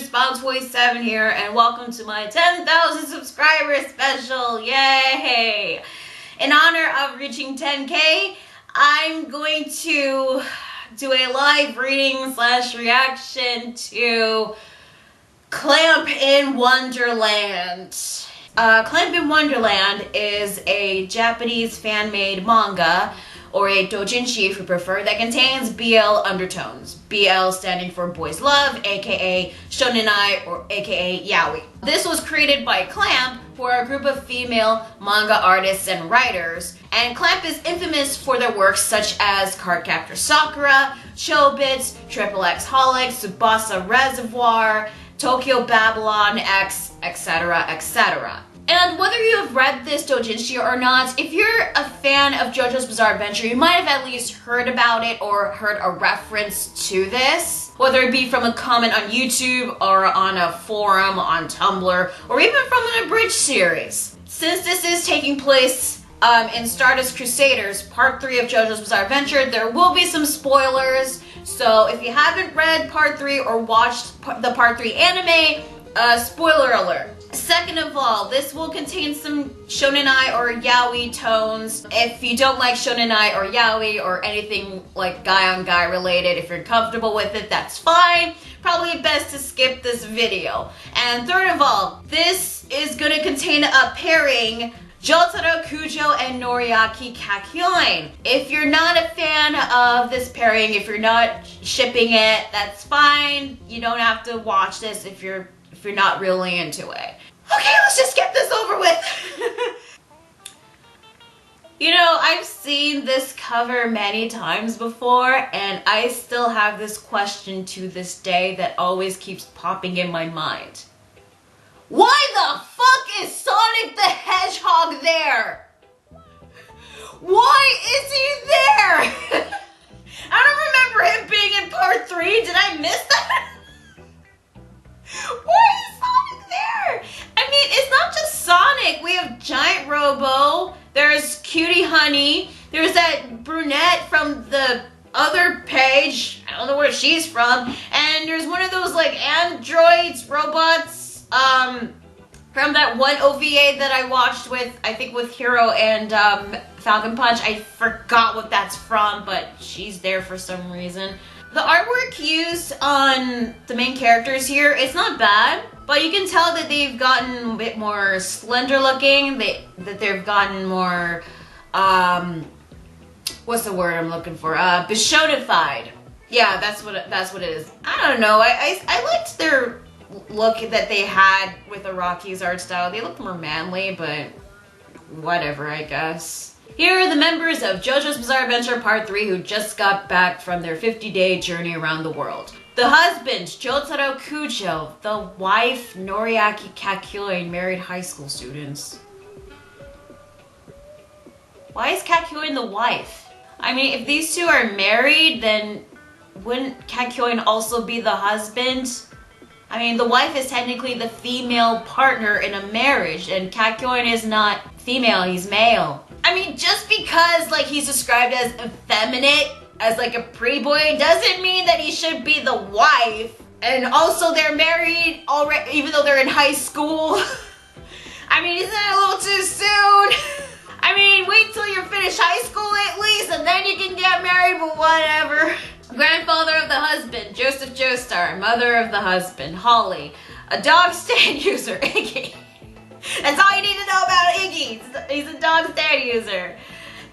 Spout27 here, and welcome to my 10,000 subscriber special. Yay! In honor of reaching 10K, I'm going to do a live reading / reaction to Clamp In Wonderland. Clamp In Wonderland is a Japanese fan-made manga, or a doujinshi if you prefer, that contains BL undertones. BL standing for boys love, aka shonenai, or aka yaoi. This was created by Clamp, who are a group of female manga artists and writers, and Clamp is infamous for their works such as Cardcaptor Sakura, Chobits, Triple X Holic, Tsubasa Reservoir, Tokyo Babylon X, etc., etc. And whether you have read this doujinshi or not, if you're a fan of JoJo's Bizarre Adventure, you might have at least heard about it or heard a reference to this. Whether it be from a comment on YouTube or on a forum on Tumblr, or even from an abridged series. Since this is taking place in Stardust Crusaders, Part 3 of JoJo's Bizarre Adventure, there will be some spoilers. So if you haven't read Part 3 or watched the Part 3 anime, spoiler alert. Second of all, this will contain some shonenai or yaoi tones. If you don't like shonenai or yaoi or anything like guy on guy related, if you're comfortable with it, that's fine. Probably best to skip this video. And third of all, this is going to contain a pairing Jotaro Kujo and Noriaki Kakyoin. If you're not a fan of this pairing, if you're not shipping it, that's fine. You don't have to watch this if you're not really into it. Okay, let's just get this over with. You know, I've seen this cover many times before, and I still have this question to this day that always keeps popping in my mind. Why the fuck is Sonic the Hedgehog there? Why is he there? I don't remember him being in Part 3. Did I miss that? Why is Sonic there? I mean, it's not just Sonic. We have Giant Robo. There's Cutie Honey. There's that brunette from the other page. I don't know where she's from. And there's one of those like androids, robots, from that one OVA that I watched with, I think with Hero and Falcon Punch. I forgot what that's from, but she's there for some reason. The artwork used on the main characters here, it's not bad, but you can tell that they've gotten a bit more slender looking, that they've gotten more, what's the word I'm looking for? Bishonified. Yeah, that's what it is. I don't know, I liked their look that they had with Araki's art style. They looked more manly, but whatever, I guess. Here are the members of JoJo's Bizarre Adventure Part 3 who just got back from their 50-day journey around the world. The husband, Jotaro Kujo. The wife, Noriaki Kakyoin, married high school students. Why is Kakyoin the wife? I mean, if these two are married, then wouldn't Kakyoin also be the husband? I mean, the wife is technically the female partner in a marriage, and Kakyoin is not female, he's male. I mean, just because like he's described as effeminate, as like a pretty boy, doesn't mean that he should be the wife. And also they're married already, even though they're in high school. I mean, isn't that a little too soon? I mean, wait till you finish high school at least, and then you can get married, but whatever. Grandfather of the husband, Jorge Joestar. Mother of the husband, Holly. A dog stand user, Iggy. That's all you need to know about Iggy. He's a dog stand user.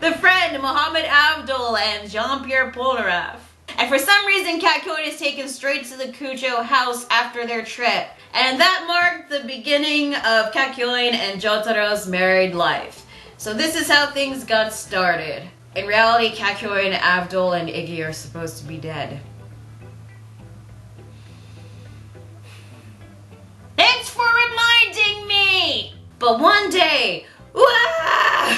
The friend, Mohammed Abdul and Jean-Pierre Polnareff. And for some reason, Kakyoin is taken straight to the Kujo house after their trip. And that marked the beginning of Kakyoin and Jotaro's married life. So this is how things got started. In reality, Kakyoin, Abdul, and Iggy are supposed to be dead. Thanks for reminding me! But one day, wah!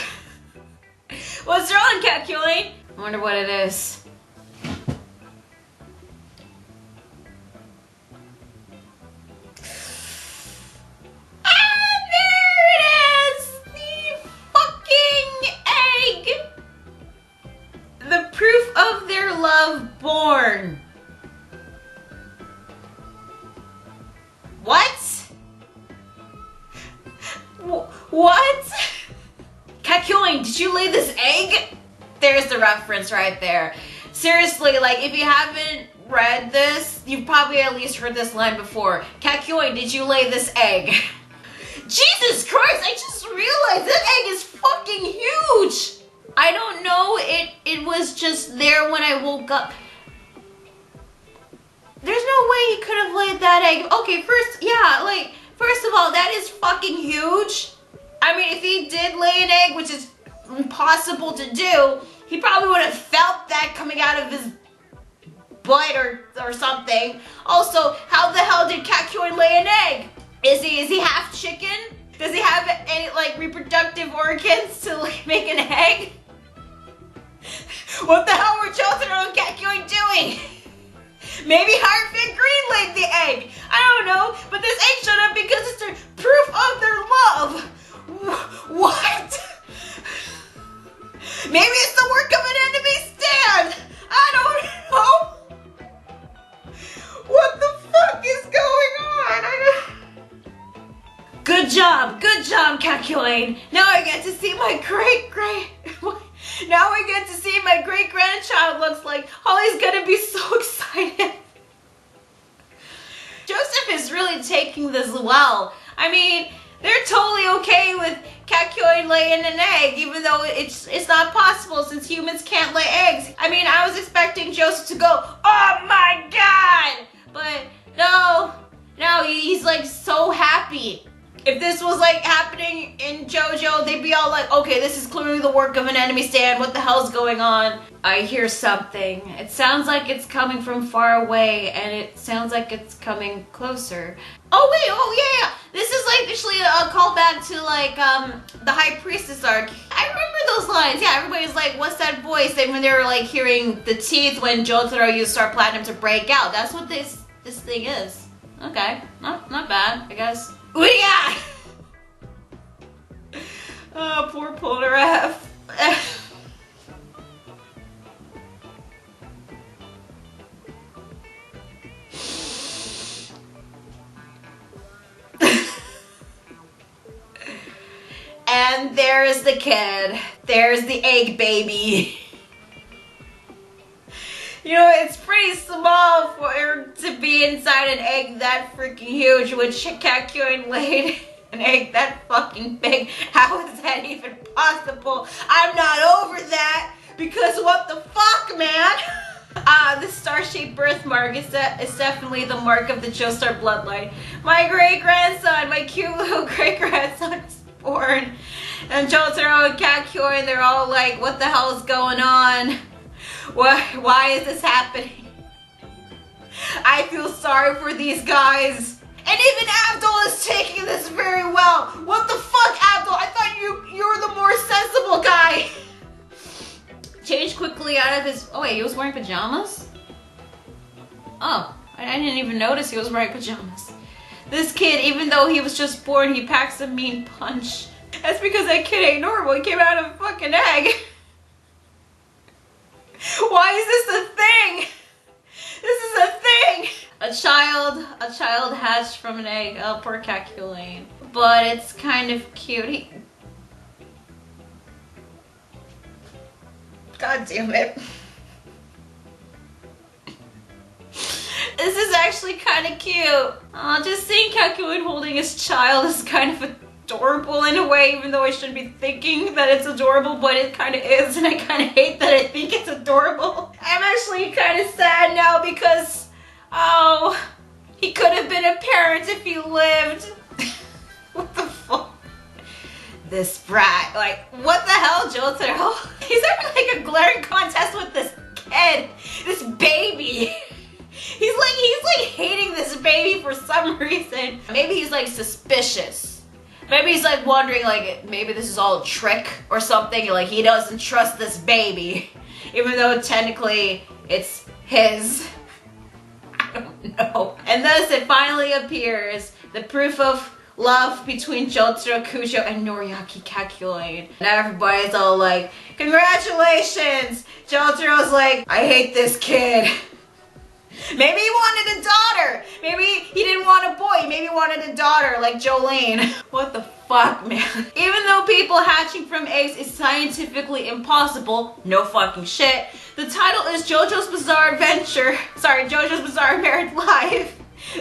What's wrong, Kakyoin? I wonder what it is. Born. What? Kakyoin, did you lay this egg? There's the reference right there. Seriously, like, if you haven't read this, you've probably at least heard this line before. Kakyoin, did you lay this egg? Jesus Christ, I just realized that egg is fucking huge! I don't know, it was just there when I woke up. There's no way he could have laid that egg. Okay, first of all, that is fucking huge. I mean, if he did lay an egg, which is impossible to do, he probably would have felt that coming out of his butt or something. Also, how the hell did Kakyoin lay an egg? Is he half chicken? Does he have any, like, reproductive organs to, like, make an egg? What the hell were Jotaro and Kakyoin doing? Maybe Heartfit Green laid the egg. I don't know, but this egg showed up because it's the proof of their love. What? Maybe it's the work of an enemy stand. I don't know. What the fuck is going on? Good job, Kakyoin. Now I get to see my Now I get to see my great-grandchild looks like. Holly's gonna be so excited. Joseph is really taking this well. I mean, they're totally okay with Kakyoin laying an egg, even though it's not possible since humans can't lay eggs. I mean, I was expecting Joseph to go, oh my god! But no, he's like so happy. If this was like happening in JoJo, they'd be all like, okay, this is clearly the work of an enemy stand. What the hell's going on? I hear something. It sounds like it's coming from far away, and it sounds like it's coming closer. Oh wait, yeah. This is like actually a callback to like the High Priestess arc. I remember those lines. Yeah, everybody's like, what's that voice? And when they were like hearing the teeth when Jotaro used Star Platinum to break out. That's what this thing is. Okay, not bad, I guess. What do you got? Oh, poor Polar F. And there's the kid. There's the egg baby. You know, it's pretty small for it to be inside an egg that freaking huge, which Kakyoin laid an egg that fucking big. How is that even possible? I'm not over that, because what the fuck, man? The star-shaped birthmark is definitely the mark of the Joestar bloodline. My great-grandson, my cute little great-grandson is born. And Jotaro and Kakyoin, they're all like, what the hell is going on? Why is this happening? I feel sorry for these guys. And even Abdul is taking this very well. What the fuck, Abdul? I thought you were the more sensible guy. Changed quickly out of his... Oh wait, he was wearing pajamas? Oh, I didn't even notice he was wearing pajamas. This kid, even though he was just born, he packs a mean punch. That's because that kid ain't normal. He came out of a fucking egg. Why is this a thing? This is a thing! A child hatched from an egg. Oh, poor Kakyoin. But it's kind of cute. God damn it. This is actually kind of cute. Just seeing Kakyoin holding his child is kind of adorable in a way, even though I shouldn't be thinking that it's adorable, but it kind of is, and I kind of hate that I think it's adorable. I'm actually kind of sad now because, oh, he could have been a parent if he lived. What the fuck? This brat, like, what the hell, Jotaro? He's having like a glaring contest with this kid, this baby. He's like hating this baby for some reason. Maybe he's like suspicious. Maybe he's like wondering, like, maybe this is all a trick or something. Like, he doesn't trust this baby, even though technically it's his. I don't know. And thus it finally appears, the proof of love between Jotaro Kujo and Noriaki Kakyoin. And everybody's all like, congratulations! Jotaro's like, I hate this kid. Maybe he wanted a daughter. Maybe he didn't want a boy. Maybe he wanted a daughter like Jolene. What the fuck, man? Even though people hatching from eggs is scientifically impossible, no fucking shit, the title is JoJo's Bizarre Adventure. Sorry, JoJo's Bizarre Married Life.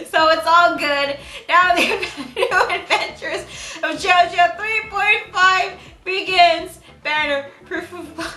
So it's all good. Now the new adventures of JoJo 3.5 begins. Banner, proof of love.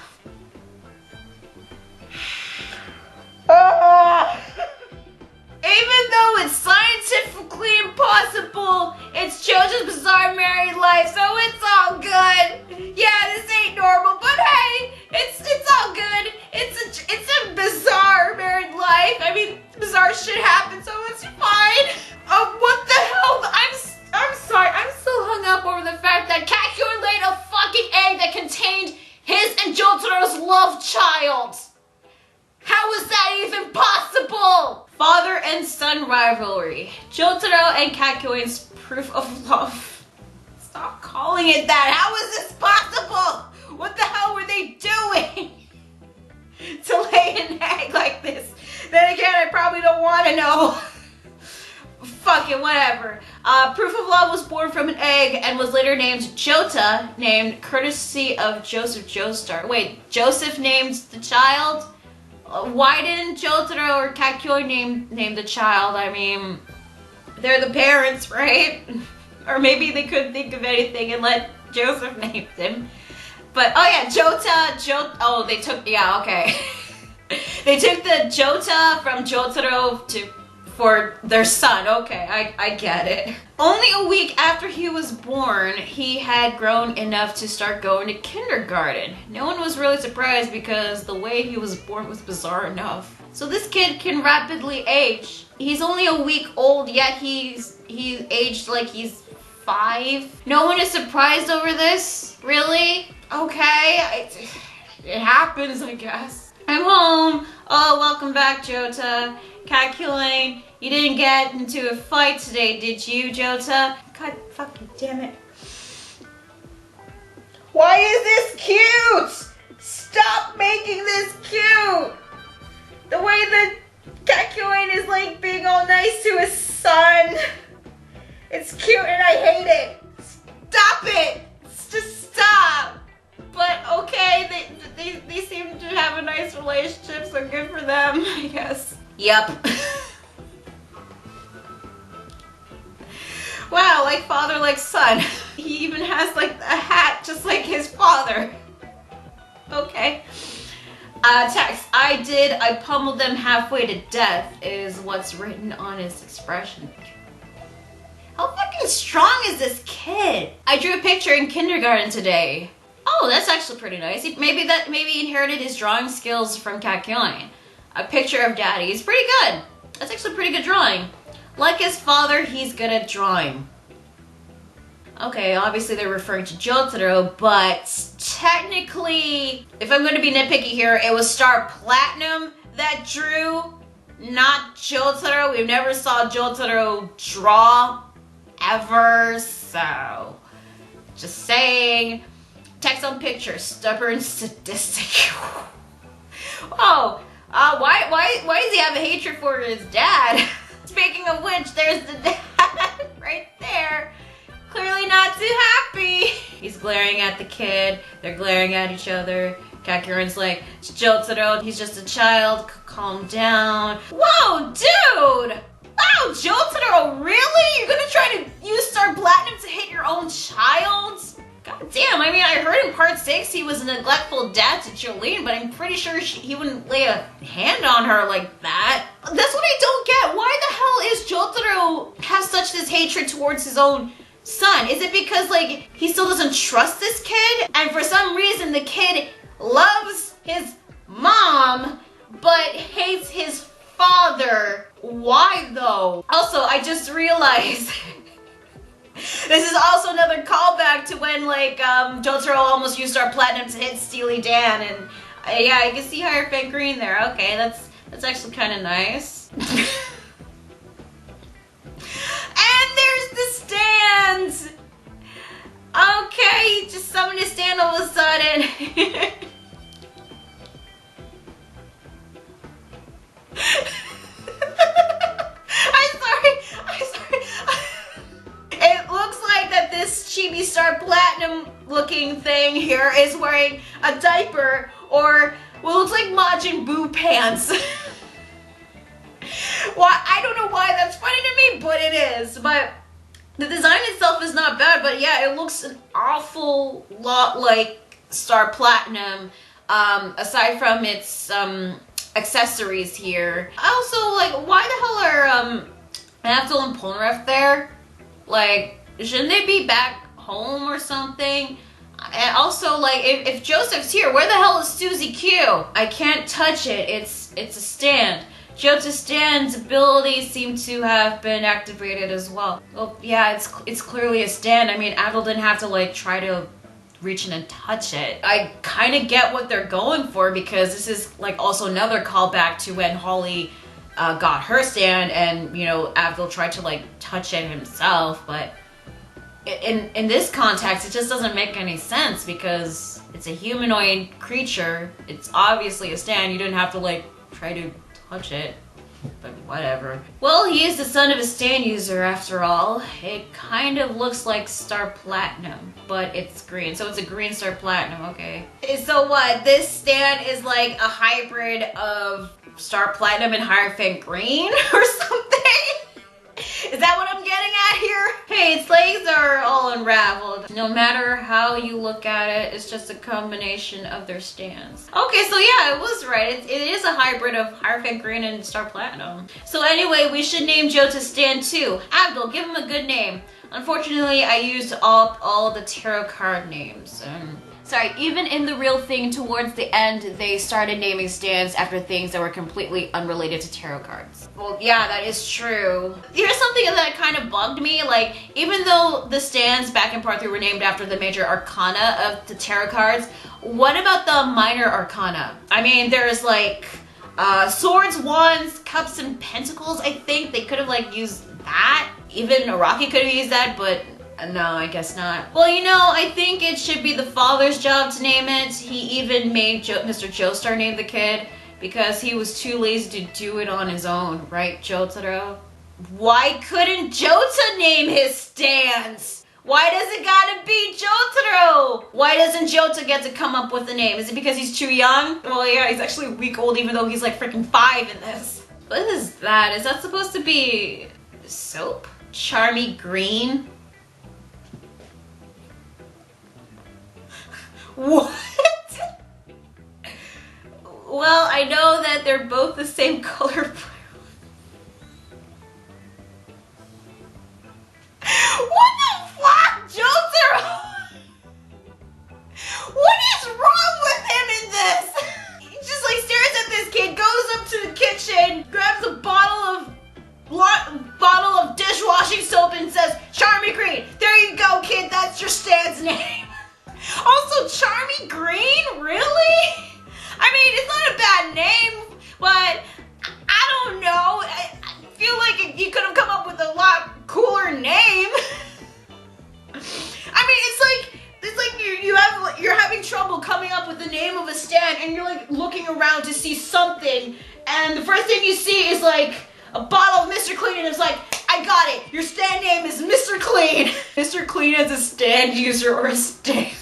Even though it's scientifically impossible, it's JoJo's Bizarre Married Life, so it's all good. Yeah, this ain't normal, but hey, it's all good. It's a bizarre married life. I mean, bizarre shit happens, so it's fine. Oh, what the hell? I'm sorry. I'm still hung up over the fact that Kakyoin laid a fucking egg that contained his and Jotaro's love child. How is that even possible? Father and son rivalry. Jotaro and Kakyoin's proof of love. Stop calling it that. How is this possible? What the hell were they doing to lay an egg like this? Then again, I probably don't want to know. Fuck it, whatever. Proof of Love was born from an egg and was later named Jota, named courtesy of Joseph Joestar. Wait, Joseph named the child? Why didn't Jotaro or Kakyoin name the child? I mean, they're the parents, right? Or maybe they couldn't think of anything and let Joseph name them. But, oh yeah, oh, they took, yeah, okay. They took the Jota from Jotaro for their son. Okay, I get it. Only a week after he was born, he had grown enough to start going to kindergarten. No one was really surprised because the way he was born was bizarre enough. So this kid can rapidly age. He's only a week old, yet he's aged like he's 5. No one is surprised over this? Really? Okay, it happens, I guess. I'm home. Oh, welcome back, Jota. Kakyoin, you didn't get into a fight today, did you, Jota? God fucking damn it. Why is this cute? Stop making this cute! The way that Kakyoin is like being all nice to his son. It's cute and I hate it. Stop it! Just stop! But okay, they seem to have a nice relationship, so good for them, I guess. Yep. Wow, like father, like son. He even has like a hat just like his father. Okay. Text. I pummeled them halfway to death is what's written on his expression. How fucking strong is this kid? I drew a picture in kindergarten today. Oh, that's actually pretty nice. Maybe he inherited his drawing skills from Kakyoin. A picture of daddy. He's pretty good. That's actually a pretty good drawing. Like his father, he's good at drawing. Okay, obviously they're referring to Jotaro, but technically, if I'm going to be nitpicky here, it was Star Platinum that drew, not Jotaro. We never saw Jotaro draw ever, so just saying. Text on picture, stubborn, sadistic. Oh, why does he have a hatred for his dad? Speaking of which, there's the dad right there. Clearly not too happy. He's glaring at the kid. They're glaring at each other. Kakyoin's like, it's Jotaro, he's just a child. Calm down. Whoa, dude! Wow, Jotaro, really? You're gonna try to use Star Platinum to hit your own child? God damn, I mean, I heard in part 6 he was a neglectful dad to Jolene, but I'm pretty sure he wouldn't lay a hand on her like that. That's what I don't get. Why the hell is Jotaro have such this hatred towards his own son? Is it because, like, he still doesn't trust this kid? And for some reason, the kid loves his mom, but hates his father. Why, though? Also, I just realized... This is also another callback to when, like, Jotaro almost used our platinum to hit Steely Dan, and yeah, you can see Hierophant Green there. Okay, that's actually kind of nice. And there's the stand! Okay, just summoned a stand all of a sudden. I'm sorry. Star Platinum looking thing here is wearing a diaper or what looks like Majin Buu pants. Well, I don't know why that's funny to me, but it is. But the design itself is not bad, but yeah, it looks an awful lot like Star Platinum, aside from its accessories here. Also, like, why the hell are Abdul and Polnareff there? Like, shouldn't they be back home or something? And also, like, if Joseph's here, where the hell is Susie Q? I can't touch it. It's a stand. Jota's stand's abilities seem to have been activated as well. Well, yeah, it's clearly a stand. I mean, Abdul didn't have to, like, try to reach in and touch it. I kind of get what they're going for, because this is, like, also another callback to when Holly got her stand and, you know, Abdul tried to, like, touch it himself, but in this context, it just doesn't make any sense, because it's a humanoid creature. It's obviously a stand. You didn't have to, like, try to touch it, but whatever. Well, he is the son of a stand user after all. It kind of looks like Star Platinum, but it's green, so it's a green Star Platinum, okay. So what, this stand is like a hybrid of Star Platinum and Hierophant Green or something? Is that what I'm getting at here? Hey, its legs are all unraveled. No matter how you look at it, it's just a combination of their stands. Okay, so yeah, it was right. It is a hybrid of Hierophant Green and Star Platinum. So anyway, we should name Jota's stand too. Abdul, give him a good name. Unfortunately, I used all the tarot card names. Sorry, even in the real thing towards the end, they started naming stands after things that were completely unrelated to tarot cards. Well, yeah, that is true. Here's something that kind of bugged me. Like, even though the stands back in part 3 were named after the major arcana of the tarot cards, what about the minor arcana? I mean, there's like swords, wands, cups, and pentacles, I think. They could have like used that. Even Araki could have used that, but no, I guess not. Well, you know, I think it should be the father's job to name it. He even made Mr. Joestar name the kid because he was too lazy to do it on his own, right, Jotaro? Why couldn't Jota name his stands? Why does it gotta be Jotaro? Why doesn't Jota get to come up with a name? Is it because he's too young? Well, yeah, he's actually a week old even though he's like freaking 5 in this. What is that? Is that supposed to be soap? Charmy Green? What? Well, I know that they're both the same color. What the fuck, Jotaro? What is wrong with him in this? He just like stares at this kid, goes up to the kitchen, grabs a bottle of dishwashing soap and says, "Charmy Green, there you go, kid, that's your stand's name." Also, Charmy Green? Really? I mean, it's not a bad name, but I don't know. I feel like you could have come up with a lot cooler name. I mean, it's like you're having trouble coming up with the name of a stand, and you're like looking around to see something, and the first thing you see is like a bottle of Mr. Clean, and it's like, I got it. Your stand name is Mr. Clean. Mr. Clean as a stand user or a stand.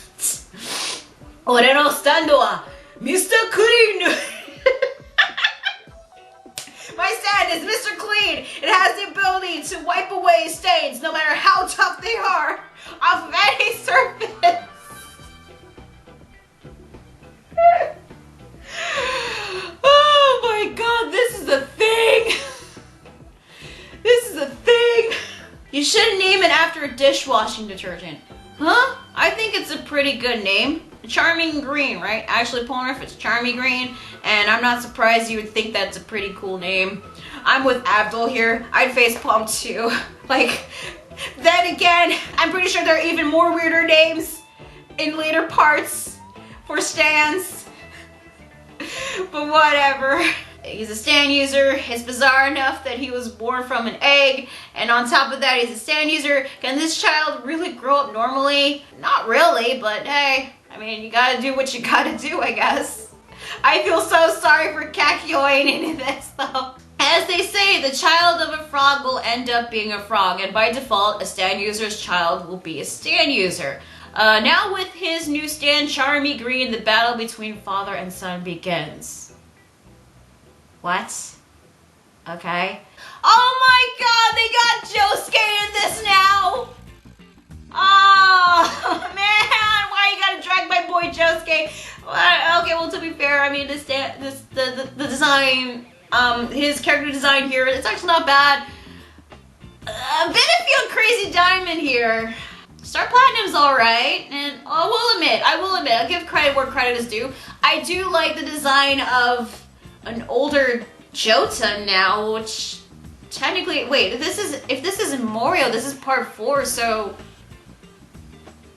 俺のスタンドは Mr. Clean! My stand is Mr. Clean! It has the ability to wipe away stains no matter how tough they are off of any surface! Oh my god, this is a thing! This is a thing! You shouldn't name it after a dishwashing detergent. Huh? I think it's a pretty good name. Charming Green, right? Actually, Polnareff, it's Charmy Green, and I'm not surprised you would think that's a pretty cool name. I'm with Abdul here. I'd facepalm too. Like, then again, I'm pretty sure there are even more weirder names in later parts for stands. But whatever. He's a stand user. It's bizarre enough that he was born from an egg, and on top of that, he's a stand user. Can this child really grow up normally? Not really, but hey, I mean, you gotta do what you gotta do, I guess. I feel so sorry for Kakyoin in this, though. As they say, the child of a frog will end up being a frog, and by default, a stand user's child will be a stand user. Now with his new stand, Charmy Green, the battle between father and son begins. What? Okay. Oh my god, they got Josuke in this now! Oh man, why you gotta drag my boy Josuke? Okay, well to be fair, I mean the design, his character design here, it's actually not bad. A bit of Crazy Diamond here. Star Platinum's alright, and I will admit, I'll give credit where credit is due. I do like the design of an older Jota now, which technically, wait, if this is Morio, this is part 4, so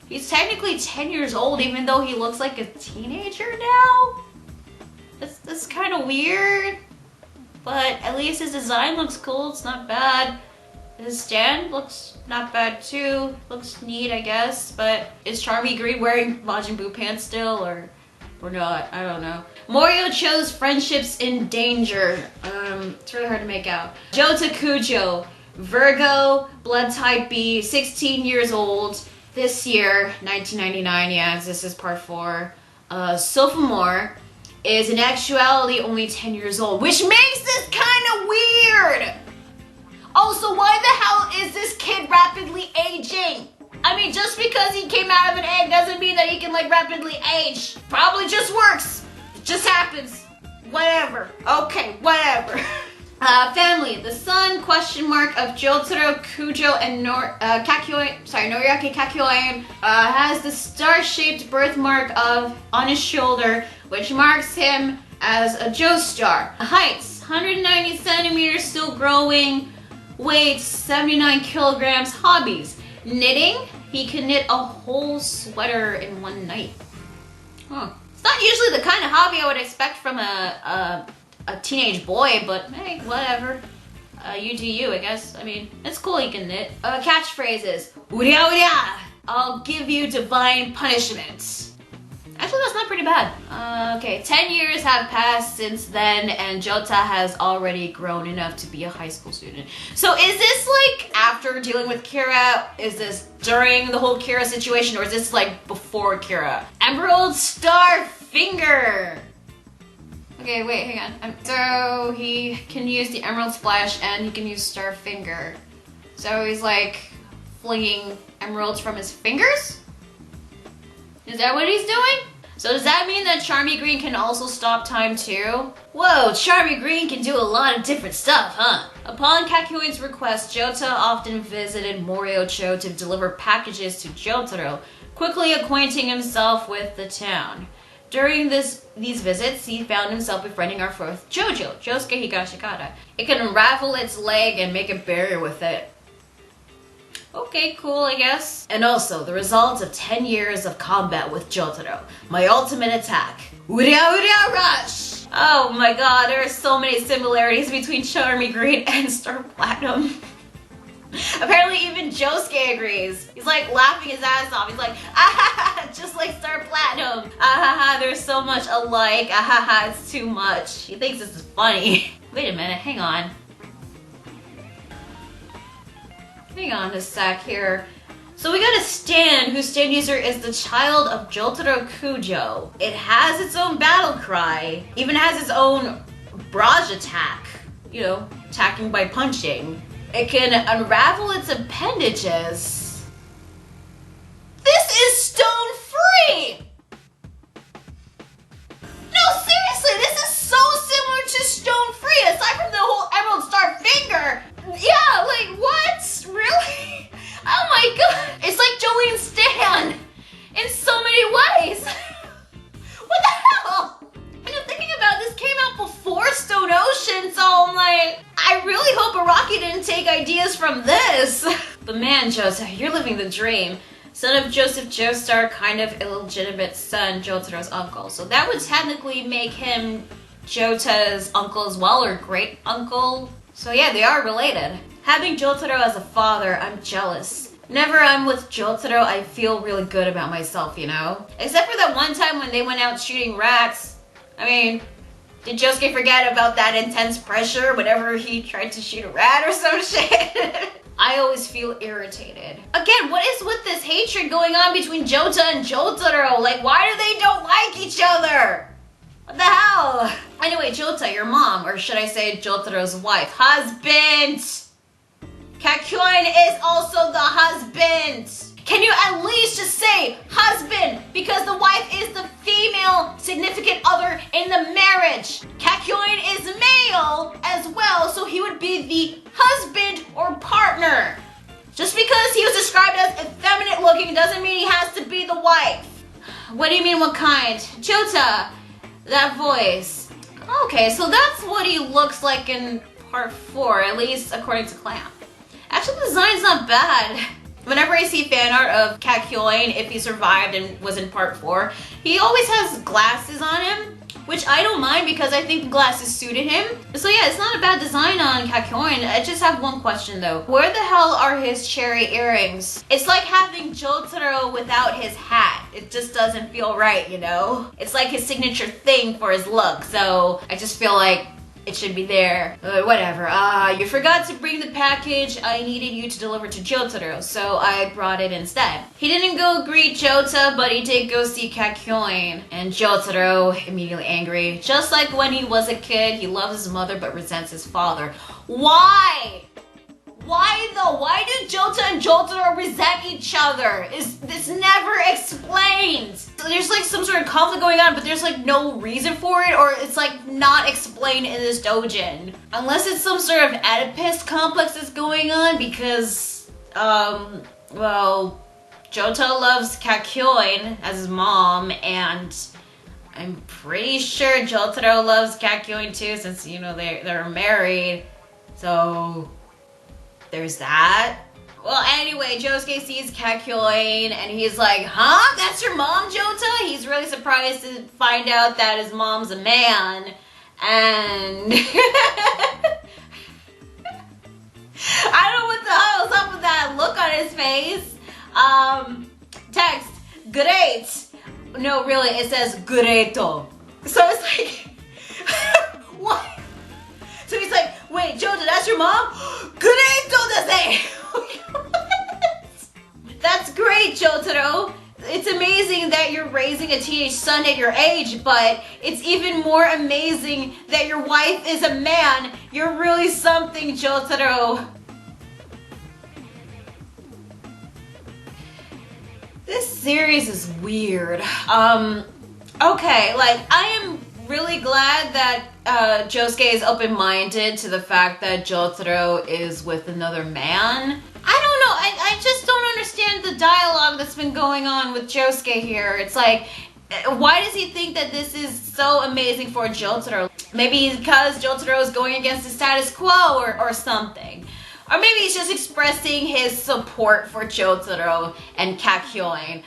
he's technically 10 years old, even though he looks like a teenager now? That's kind of weird, but at least his design looks cool, it's not bad. His stand looks not bad too, looks neat I guess, but is Charmy Green wearing Majin Buu pants still, or not? I don't know. Morio chose friendships in danger. It's really hard to make out. Jota Kujo, Virgo, blood type B, 16 years old, this year, 1999, yeah, this is part 4. Sophomore is in actuality only 10 years old, which makes this kind of weird! Also, why the hell is this kid rapidly aging? I mean, just because he came out of an egg doesn't mean that he can, like, rapidly age. Probably just works. It just happens. Whatever. Okay, whatever. Family. The son, question mark, of Jotaro, Kujo, and Noriaki Kakyoin, has the star-shaped birthmark on his shoulder, which marks him as a Joestar. Heights, 190 centimeters, still growing. Weight, 79 kilograms. Hobbies. Knitting. He can knit a whole sweater in one night. Huh. It's not usually the kind of hobby I would expect from a teenage boy, but hey, whatever. You do you, I guess. I mean, it's cool he can knit. Catchphrases. Uria uria! I'll give you divine punishment. Actually, that's not pretty bad. Okay, 10 years have passed since then, and Jota has already grown enough to be a high school student. So is this like after dealing with Kira? Is this during the whole Kira situation, or is this like before Kira? Emerald Star Finger! Okay, wait, hang on. So he can use the Emerald Splash and he can use Star Finger. So he's like flinging emeralds from his fingers? Is that what he's doing? So does that mean that Charmy Green can also stop time too? Whoa, Charmy Green can do a lot of different stuff, huh? Upon Kakyoin's request, Jota often visited Moriocho to deliver packages to Jotaro, quickly acquainting himself with the town. During these visits, he found himself befriending our fourth JoJo, Josuke Higashikata. It can unravel its leg and make a barrier with it. Okay, cool, I guess. And also, the result of 10 years of combat with Jotaro. My ultimate attack. Uria Uria Rush! Oh my god, there are so many similarities between Charmy Green and Star Platinum. Apparently even Josuke agrees. He's like laughing his ass off. He's like, ah, just like Star Platinum. Ah, there's so much alike. Ah, it's too much. He thinks this is funny. Wait a minute, hang on. Hang on a sec here. So we got a stand whose stand user is the child of Jotaro Kujo. It has its own battle cry, even has its own barrage attack. You know, attacking by punching. It can unravel its appendages. This is stone free! No, seriously, this is so similar to stone free, aside from the whole Emerald Star Finger. Yeah, like, what? Really? Oh my god. It's like Jolene's stand in so many ways. What the hell? And I'm thinking about this came out before Stone Ocean, so I'm like, I really hope Araki didn't take ideas from this. But man, Joseph, you're living the dream. Son of Joseph Joestar, kind of illegitimate son, Jotaro's uncle. So that would technically make him Jota's uncle as well, or great uncle. So yeah, they are related. Having Jotaro as a father, I'm jealous. Whenever I'm with Jotaro, I feel really good about myself, you know? Except for that one time when they went out shooting rats. I mean, Did Josuke forget about that intense pressure whenever he tried to shoot a rat or some shit? I always feel irritated. Again, what is with this hatred going on between Jota and Jotaro? Like, why do they don't like each other? What the hell? Anyway, Jota, your mom, or should I say Jotaro's wife, husband. Kakyoin is also the husband. Can you at least just say husband? Because the wife is the female significant other in the marriage. Kakyoin is male as well, so he would be the husband or partner. Just because he was described as effeminate looking doesn't mean he has to be the wife. What do you mean, what kind? Jota, that voice. Okay, so that's what he looks like in part 4, at least according to Clamp. Actually, the design's not bad. Whenever I see fan art of Kakyoin, if he survived and was in part 4, he always has glasses on him, which I don't mind because I think the glasses suited him. So yeah, it's not a bad design on Kakyoin. I just have one question though. Where the hell are his cherry earrings? It's like having Jotaro without his hat. It just doesn't feel right, you know? It's like his signature thing for his look, so I just feel like it should be there. Whatever. You forgot to bring the package I needed you to deliver to Jotaro, so I brought it instead. He didn't go greet Jota, but he did go see Kakyoin. And Jotaro, immediately angry. Just like when he was a kid, he loves his mother but resents his father. Why? Why though? Why do Jota and Jotaro resent each other? This never explained. So there's like some sort of conflict going on, but there's like no reason for it, or it's like not explained in this doujin. Unless it's some sort of Oedipus complex that's going on because, well, Jota loves Kakyoin as his mom, and I'm pretty sure Jotaro loves Kakyoin too, since, you know, they're married. So there's that. Well, anyway, Josuke sees Kakyoin and he's like, huh? That's your mom, Jota? He's really surprised to find out that his mom's a man. And I don't know what the hell is up with that look on his face. Text, great. No, really, it says greato. So it's like, what? So he's like, wait, Jota, that's your mom? Greato desu! That's great, Jotaro. It's amazing that you're raising a teenage son at your age, but it's even more amazing that your wife is a man. You're really something, Jotaro. This series is weird. Okay, like, I am really glad that Josuke is open-minded to the fact that Jotaro is with another man. I don't know, I just don't understand the dialogue that's been going on with Josuke here. It's like, why does he think that this is so amazing for Jotaro? Maybe because Jotaro is going against the status quo or something. Or maybe he's just expressing his support for Jotaro and Kakyoin.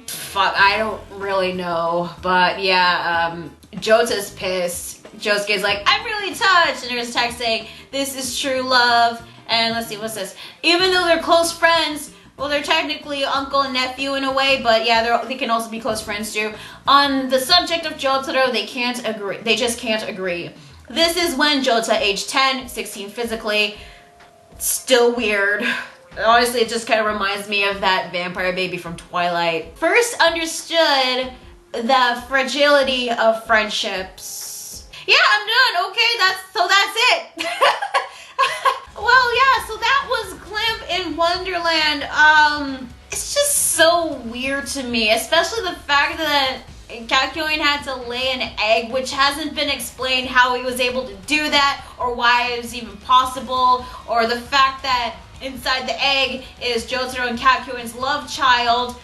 Fuck, I don't really know. But yeah, Jota's pissed. Josuke's like, I'm really touched. And there's a text saying, this is true love. And let's see, what's this? Even though they're close friends, well, they're technically uncle and nephew in a way, but yeah, they can also be close friends too. On the subject of Jotaro, they can't agree. They just can't agree. This is when Jota, age 10, 16 physically, still weird. Honestly, it just kind of reminds me of that vampire baby from Twilight. First understood the fragility of friendships. Yeah, I'm done. Okay, that's it. Well, yeah, so that was Clamp in Wonderland. It's just so weird to me, especially the fact that Kakyoin had to lay an egg, which hasn't been explained how he was able to do that, or why it was even possible, or the fact that inside the egg is Jotaro and Kakyoin's love child.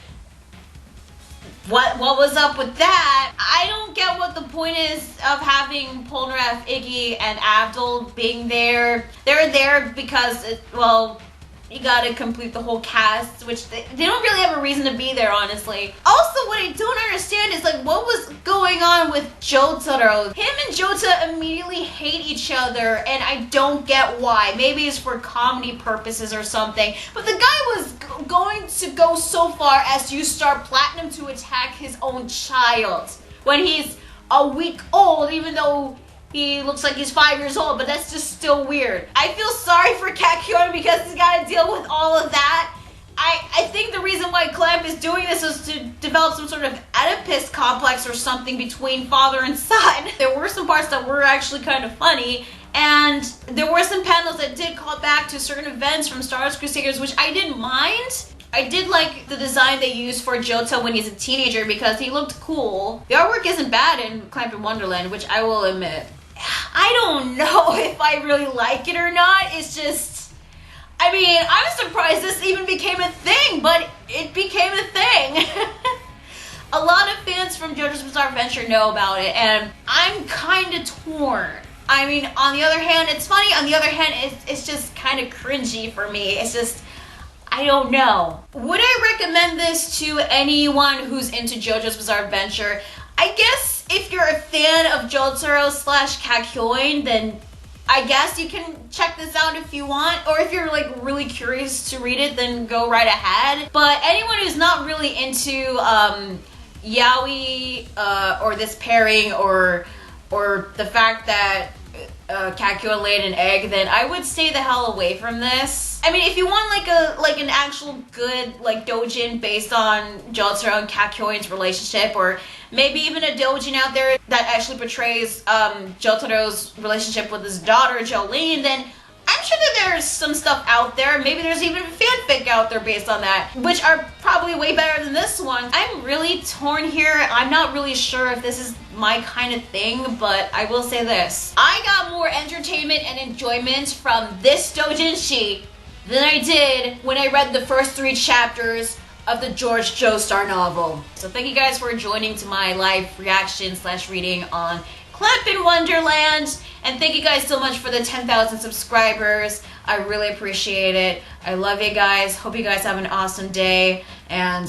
What was up with that? I don't get what the point is of having Polnareff, Iggy, and Abdul being there. They're there because, well, you gotta complete the whole cast, which they don't really have a reason to be there, honestly. Also, what I don't understand is, like, what was going on with Jotaro? Him and Jota immediately hate each other, and I don't get why. Maybe it's for comedy purposes or something, but the guy was going to go so far as to use Star Platinum to attack his own child when he's a week old, even though he looks like he's 5 years old, but that's just still weird. I feel sorry for Kakyoin because he's got to deal with all of that. I think the reason why Clamp is doing this is to develop some sort of Oedipus complex or something between father and son. There were some parts that were actually kind of funny, and there were some panels that did call back to certain events from Stardust Crusaders, which I didn't mind. I did like the design they used for Johto when he's a teenager because he looked cool. The artwork isn't bad in Clamp In Wonderland, which I will admit. I don't know if I really like it or not. It's just, I mean, I'm surprised this even became a thing, but it became a thing. A lot of fans from JoJo's Bizarre Adventure know about it, and I'm kind of torn. I mean, on the other hand, it's funny. On the other hand, it's just kind of cringy for me. It's just, I don't know. Would I recommend this to anyone who's into JoJo's Bizarre Adventure? I guess if you're a fan of Jotaro / Kakyoin, then I guess you can check this out if you want. Or if you're like really curious to read it, then go right ahead. But anyone who's not really into yaoi or this pairing or the fact that Kakyoin laid an egg, then I would stay the hell away from this. I mean, if you want like an actual good like doujin based on Jotaro and Kakyoin's relationship, or maybe even a doujin out there that actually portrays Jotaro's relationship with his daughter Jolene, then I'm sure that there's some stuff out there. Maybe there's even fanfic out there based on that, which are probably way better than this one. I'm really torn here. I'm not really sure if this is my kind of thing, but I will say this. I got more entertainment and enjoyment from this doujinshi than I did when I read the first 3 chapters of the Jorge Joestar novel. So thank you guys for joining to my live reaction / reading on Clamp In Wonderland, and thank you guys so much for the 10,000 subscribers. I really appreciate it. I love you guys. Hope you guys have an awesome day, and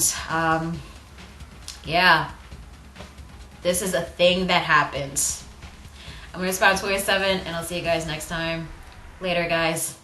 yeah, this is a thing that happens. I'm gonna spam 27, and I'll see you guys next time. Later, guys.